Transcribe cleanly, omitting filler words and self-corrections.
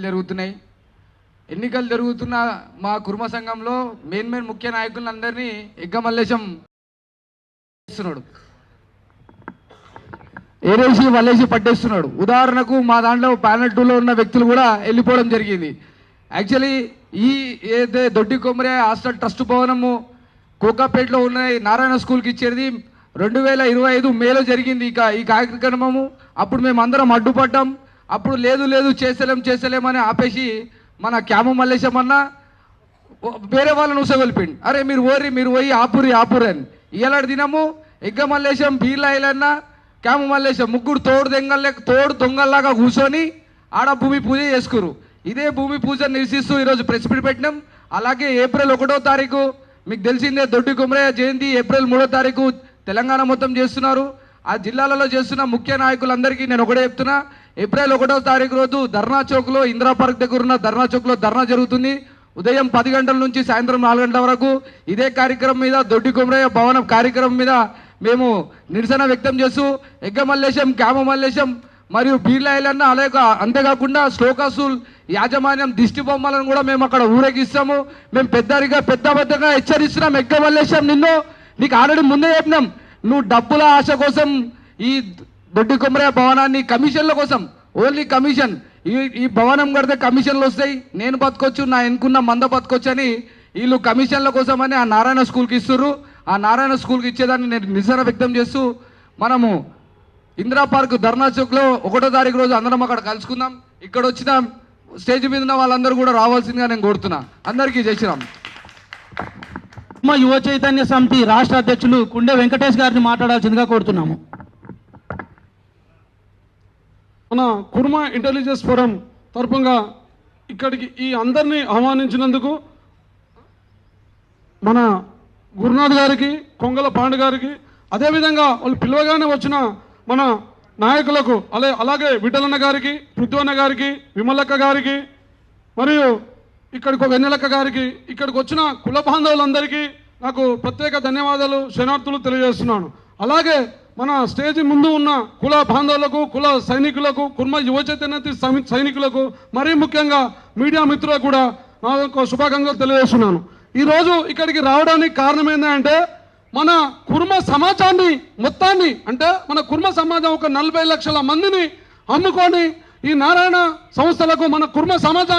జరుగుతున్నాయి. ఎన్నికలు జరుగుతున్న మా కుర్మ సంఘంలో మెయిన్ ముఖ్య నాయకులందరినీ ఎగ్గమల్లేశం చేస్తున్నాడు, ఏరేసి వల్లేసి పట్టేస్తున్నాడు. ఉదాహరణకు మా దాంట్లో ప్యానెల్ 2లో ఉన్న వ్యక్తులు కూడా వెళ్ళిపోవడం జరిగింది. యాక్చువల్లీ ఈ ఏదైతే దొడ్డి కొమరే హాస్టల్ ట్రస్ట్ భవనము కోకాపేటలో ఉన్న నారాయణ స్కూల్కి ఇచ్చేది 2025 మేలో జరిగింది ఈ కార్యక్రమము. అప్పుడు మేము అందరం అడ్డుపడ్డాం. అప్పుడు లేదు చేసలేమని ఆపేసి మన క్యాము మల్లేశం అన్న వేరే వాళ్ళని ఉసగొలిపిండి, అరే మీరు పోయి ఆపురి అని. ఇలాంటి దినము ఎగ్గ మల్లేశం, బీర్లాయిలన్న, క్యాము మల్లేశం ముగ్గురు తోడు దొంగల్లాగా కూర్చొని ఆడ భూమి పూజ చేసుకురు. ఇదే భూమి పూజ నిరసిస్తూ ఈరోజు ప్రెస్ మీట్ పెట్టినాం. అలాగే ఏప్రిల్ 1వ తారీఖు మీకు తెలిసిందే దొడ్డి కొమరయ్య జయంతి, ఏప్రిల్ 3వ తారీఖు తెలంగాణ మొత్తం చేస్తున్నారు. ఆ జిల్లాలలో చేస్తున్న ముఖ్య నాయకులందరికీ నేను ఒకటే చెప్తున్నా, ఏప్రిల్ 1వ తారీఖు రోజు ధర్నా చౌక్లో, ఇందిరా పార్క్ దగ్గర ఉన్న ధర్నా చౌక్లో ధర్నా జరుగుతుంది. ఉదయం 10 గంటల నుంచి సాయంత్రం 4 గంటల వరకు ఇదే కార్యక్రమం మీద, దొడ్డి కొమరయ్య భవనం కార్యక్రమం మీద మేము నిరసన వ్యక్తం చేస్తూ ఎగ్గ మల్లేశం, క్యామ మల్లేశం మరియు బీర్లాయిలన్న, అలాగే అంతేకాకుండా శ్లోకాసుల్ యాజమాన్యం దిష్టి బొమ్మలను కూడా మేము అక్కడ ఊరేగిస్తాము. మేము పెద్దగా హెచ్చరిస్తున్నాం. ఎగ్గ మల్లేశం, నీకు ఆల్రెడీ ముందే చెప్పినాం, నువ్వు డబ్బుల ఆశ కోసం ఈ దొడ్డి కొమరయ్య భవనాన్ని కమిషన్ల కోసం, ఓన్లీ కమిషన్, ఈ భవనం కడితే కమిషన్లు వస్తాయి, నేను బతకొచ్చు, నా ఎన్నుకున్న మంద బతకొచ్చు అని వీళ్ళు కమిషన్ల కోసం అని ఆ నారాయణ స్కూల్కి ఇస్తుర్రు. ఆ నారాయణ స్కూల్కి ఇచ్చేదాన్ని నేను నిరసన వ్యక్తం చేస్తూ మనము ఇందిరా పార్క్ ధర్నా చౌక్లో 1వ తారీఖు రోజు అందరం అక్కడ కలుసుకుందాం. ఇక్కడ వచ్చిన స్టేజ్ మీద ఉన్న వాళ్ళందరూ కూడా రావాల్సిందిగా నేను కోరుతున్నా. అందరికీ జై శ్రీరామ్. మా యువ చైతన్య సమితి రాష్ట్ర అధ్యక్షులు కుండే వెంకటేష్ గారిని మాట్లాడాల్సిందిగా కోరుతున్నాము. మన కుర్మ ఇంటెలిజెన్స్ ఫోరం తరపుగా ఇక్కడికి ఈ అందరినీ ఆహ్వానించినందుకు మన గురునాథ్ గారికి, కొంగల పాండు గారికి, అదేవిధంగా వాళ్ళు పిలవగానే వచ్చిన మన నాయకులకు, అలాగే విఠలన్న గారికి, పృథ్వన్న గారికి, విమలక్క గారికి, మరియు ఇక్కడికి వెన్నెలక్క గారికి, ఇక్కడికి వచ్చిన కుల బాంధవులందరికీ నాకు ప్రత్యేక ధన్యవాదాలు, శరణార్థులు తెలియజేస్తున్నాను. అలాగే మన స్టేజ్ ముందు ఉన్న కుల బాంధవులకు, కుల సైనికులకు, కుర్మ యువ చైతన్య సైనికులకు, మరీ ముఖ్యంగా మీడియా మిత్రులకు కూడా నా యొక్క శుభాకాంక్షలు తెలియజేస్తున్నాను. ఈరోజు ఇక్కడికి రావడానికి కారణం ఏంటంటే, మన కుర్మ సమాజాన్ని మొత్తాన్ని, అంటే మన కుర్మ సమాజం ఒక 40 లక్షల మందిని అమ్ముకొని ఈ నారాయణ సంస్థలకు మన కుర్మ సమాజాన్ని